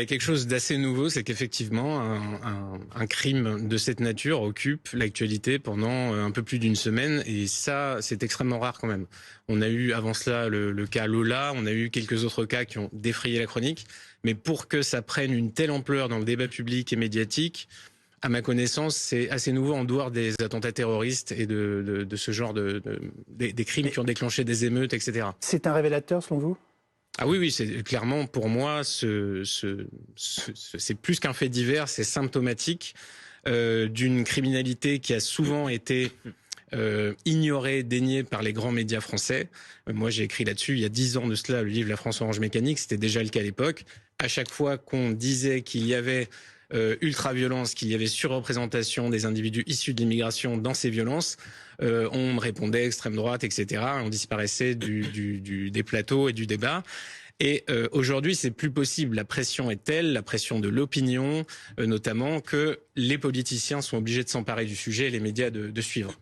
Il y a quelque chose d'assez nouveau, c'est qu'effectivement, un crime de cette nature occupe l'actualité pendant un peu plus d'une semaine, et ça, c'est extrêmement rare quand même. On a eu avant cela le cas Lola, on a eu quelques autres cas qui ont défrayé la chronique, mais pour que ça prenne une telle ampleur dans le débat public et médiatique, à ma connaissance, c'est assez nouveau en dehors des attentats terroristes et de ce genre des crimes qui ont déclenché des émeutes, etc. C'est un révélateur selon vous ? Ah oui, oui, c'est clairement pour moi, c'est plus qu'un fait divers, c'est symptomatique d'une criminalité qui a souvent été ignorée, déniée par les grands médias français. Moi, j'ai écrit là-dessus il y a 10 ans de cela, le livre La France orange mécanique, c'était déjà le cas à l'époque. À chaque fois qu'on disait qu'il y avait ultra-violence, qu'il y avait surreprésentation des individus issus de l'immigration dans ces violences, on me répondait extrême droite, etc. On disparaissait des plateaux et du débat. Et aujourd'hui, c'est plus possible. La pression est telle, la pression de l'opinion notamment, que les politiciens sont obligés de s'emparer du sujet et les médias de suivre.